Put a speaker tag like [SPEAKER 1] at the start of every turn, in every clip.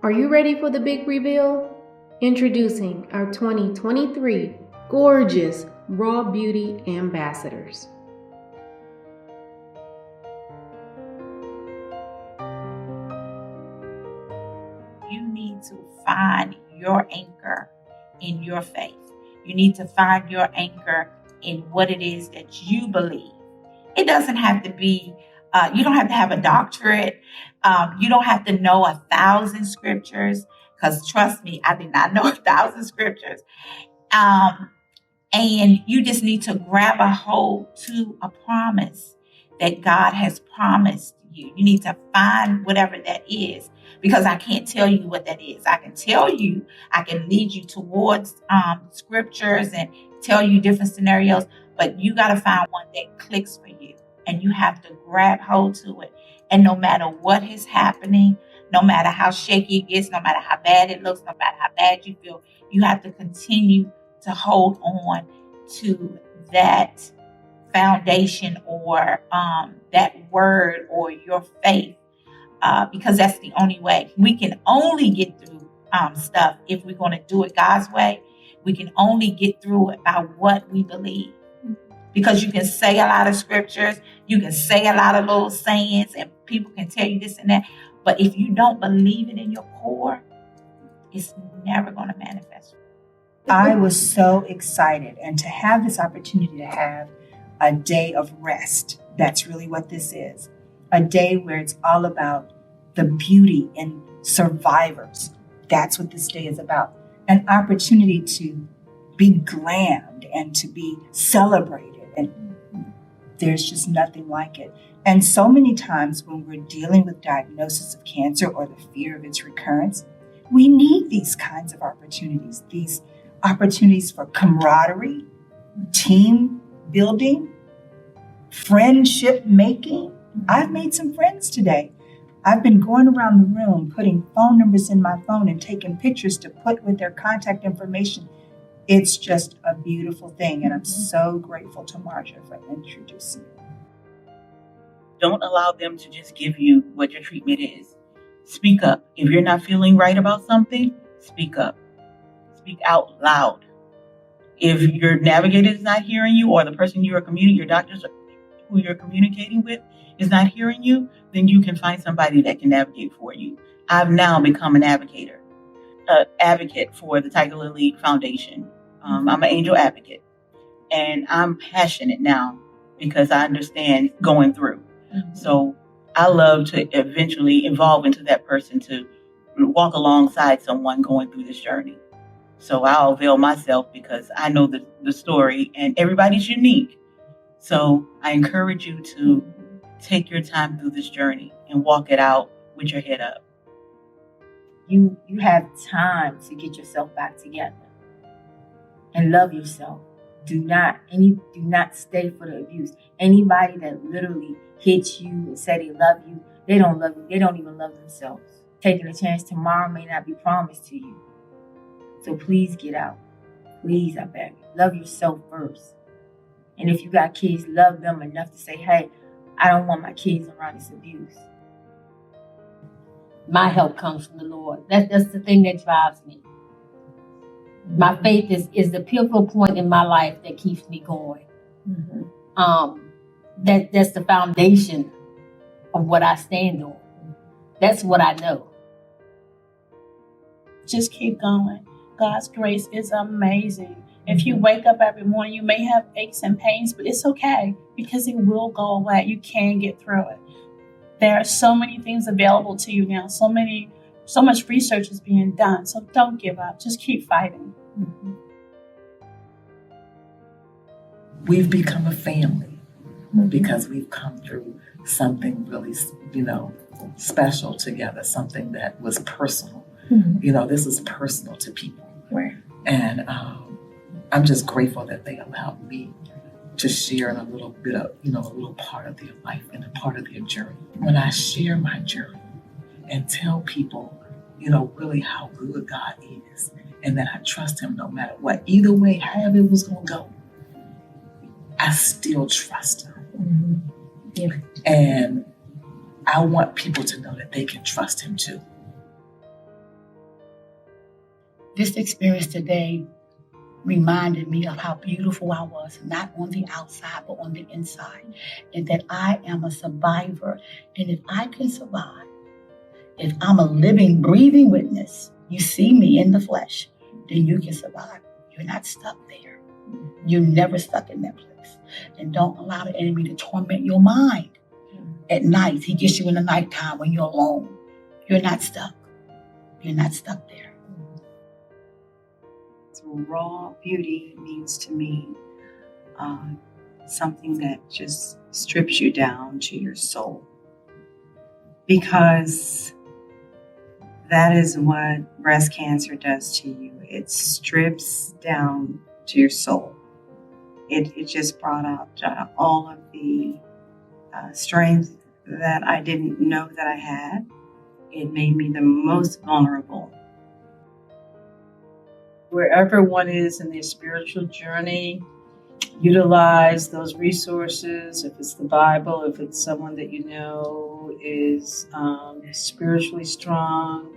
[SPEAKER 1] Are you ready for the big reveal? Introducing our 2023 gorgeous Raw Beauty Ambassadors.
[SPEAKER 2] You need to find your anchor in your faith. You need to find your anchor in what it is that you believe. It doesn't have to be, you don't have to have a doctorate. You don't have to know 1,000 scriptures, because trust me, I did not know 1,000 scriptures. And you just need to grab a hold to a promise that God has promised you. You need to find whatever that is, because I can't tell you what that is. I can tell you, I can lead you towards scriptures and tell you different scenarios, but you got to find one that clicks for you, and you have to grab hold to it. And no matter what is happening, no matter how shaky it gets, no matter how bad it looks, no matter how bad you feel, you have to continue to hold on to that foundation or that word or your faith, because that's the only way. We can only get through stuff if we're going to do it God's way. We can only get through it by what we believe. Because you can say a lot of scriptures, you can say a lot of little sayings, and people can tell you this and that. But if you don't believe it in your core, it's never going to manifest.
[SPEAKER 3] I was so excited, and to have this opportunity to have a day of rest. That's really what this is. A day where it's all about the beauty in survivors. That's what this day is about. An opportunity to be glammed and to be celebrated. And there's just nothing like it. And so many times when we're dealing with diagnosis of cancer or the fear of its recurrence, we need these kinds of opportunities, these opportunities for camaraderie, team building, friendship making. I've made some friends today. I've been going around the room putting phone numbers in my phone and taking pictures to put with their contact information. It's just a beautiful thing, and I'm so grateful to Marja for introducing me.
[SPEAKER 4] Don't allow them to just give you what your treatment is. Speak up. If you're not feeling right about something, speak up. Speak out loud. If your navigator is not hearing you, or the person you are communicating, your doctors who you're communicating with is not hearing you, then you can find somebody that can navigate for you. I've now become an advocate for the Atikal Foundation. I'm an angel advocate, and I'm passionate now because I understand going through. Mm-hmm. So I love to eventually evolve into that person to walk alongside someone going through this journey. So I'll avail myself because I know the story, and everybody's unique. So I encourage you to take your time through this journey and walk it out with your head up.
[SPEAKER 5] You have time to get yourself back together and love yourself. Do not stay for the abuse. Anybody that literally hits you and say they love you, they don't love you. They don't even love themselves. Taking a chance tomorrow may not be promised to you. So please get out. Please, I beg you. Love yourself first. And if you got kids, love them enough to say, hey, I don't want my kids around this abuse.
[SPEAKER 6] My help comes from the Lord. That's the thing that drives me. My faith is the pivotal point in my life that keeps me going. Mm-hmm. That's the foundation of what I stand on. That's what I know.
[SPEAKER 7] Just keep going. God's grace is amazing. If you wake up every morning, you may have aches and pains, but it's okay because it will go away. You can get through it. There are so many things available to you now. So much research is being done. So don't give up. Just keep fighting. Mm-hmm.
[SPEAKER 8] We've become a family because we've come through something really, special together, something that was personal. Mm-hmm. This is personal to people.
[SPEAKER 5] Right.
[SPEAKER 8] And I'm just grateful that they allowed me to share in a little bit of, a little part of their life and a part of their journey. When I share my journey and tell people, really how good God is and that I trust him no matter what, either way, however it was going to go, I still trust him. Mm-hmm. Yeah. And I want people to know that they can trust him too.
[SPEAKER 7] This experience today reminded me of how beautiful I was, not on the outside, but on the inside, and that I am a survivor. And if I can survive, if I'm a living, breathing witness, you see me in the flesh, then you can survive. You're not stuck there. You're never stuck in that place. And don't allow the enemy to torment your mind at night. He gets you in the nighttime when you're alone. You're not stuck. You're not stuck there.
[SPEAKER 3] So raw beauty means to me something that just strips you down to your soul. Because that is what breast cancer does to you. It strips down to your soul. It just brought out all of the strength that I didn't know that I had. It made me the most vulnerable.
[SPEAKER 9] Wherever one is in their spiritual journey, utilize those resources. If it's the Bible, if it's someone that you know is spiritually strong,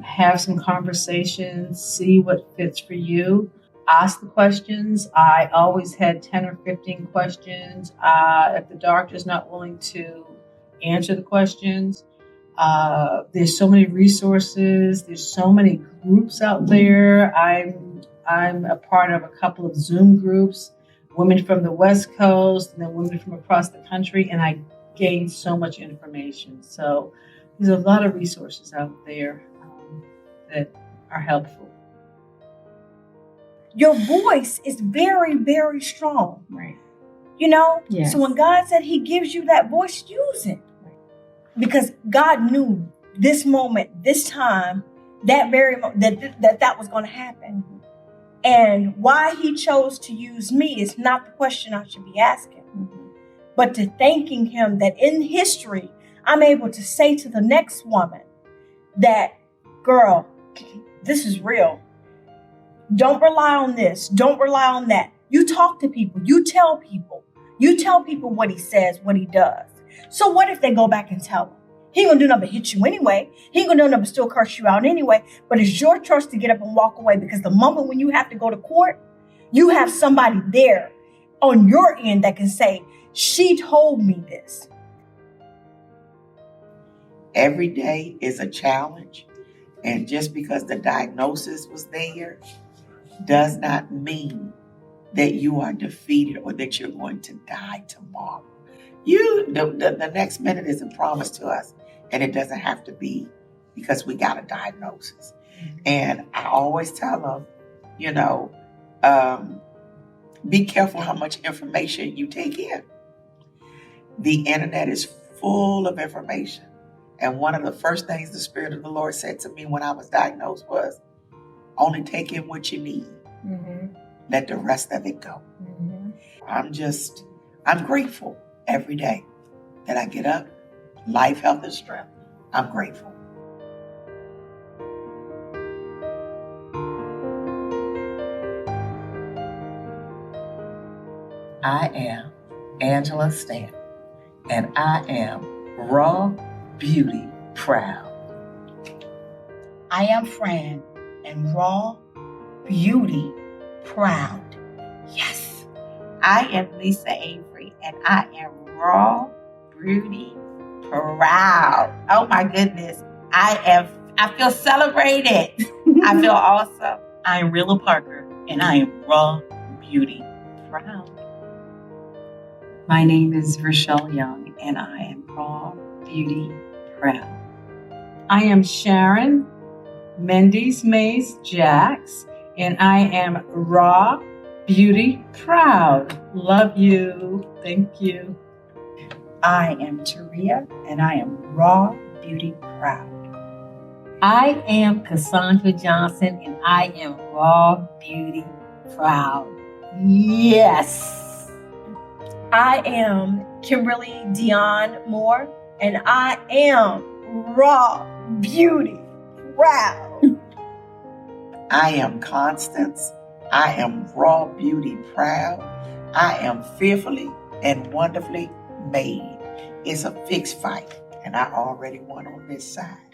[SPEAKER 9] have some conversations, see what fits for you. Ask the questions. I always had 10 or 15 questions. If the doctor's not willing to answer the questions, there's so many resources. There's so many groups out there. I'm a part of a couple of Zoom groups, women from the West Coast and then women from across the country, and I gained so much information. So there's a lot of resources out there that are helpful.
[SPEAKER 3] Your voice is very, very strong.
[SPEAKER 6] Right.
[SPEAKER 3] You know?
[SPEAKER 6] Yes.
[SPEAKER 3] So when God said he gives you that voice, use it. Because God knew this moment, this time, that very moment, that was going to happen. And why he chose to use me is not the question I should be asking, but to thanking him that in history, I'm able to say to the next woman that, girl, this is real. Don't rely on this. Don't rely on that. You talk to people. You tell people. You tell people what he says, what he does. So what if they go back and tell him? He ain't gonna do nothing but hit you anyway. He ain't gonna do nothing but still curse you out anyway. But it's your choice to get up and walk away, because the moment when you have to go to court, you have somebody there on your end that can say, she told me this.
[SPEAKER 10] Every day is a challenge. And just because the diagnosis was there does not mean that you are defeated or that you're going to die tomorrow. The next minute isn't promised to us, and it doesn't have to be because we got a diagnosis. And I always tell them, be careful how much information you take in. The internet is full of information. And one of the first things the Spirit of the Lord said to me when I was diagnosed was, only take in what you need. Let the rest of it go. I'm grateful every day that I get up, life, health, and strength. I'm grateful. I am Angela Stanton, and I am raw beauty proud.
[SPEAKER 3] I am Fran, and raw beauty proud. Yes.
[SPEAKER 2] I am Lisa Avery, and I am raw beauty proud. Oh my goodness. I feel celebrated. I feel awesome.
[SPEAKER 4] I'm Rilla Parker, and I am raw beauty proud.
[SPEAKER 3] My name is Rochelle Young, and I am raw beauty proud.
[SPEAKER 9] I am Sharon Mendes Mays Jacks, and I am raw beauty proud. Love you. Thank you.
[SPEAKER 3] I am Taria, and I am raw beauty proud.
[SPEAKER 6] I am Cassandra Johnson, and I am raw beauty proud. Yes.
[SPEAKER 3] I am Kimberly Dion Moore, and I am raw beauty proud.
[SPEAKER 10] I am Constance. I am raw beauty proud. I am fearfully and wonderfully made. It's a fixed fight, and I already won on this side.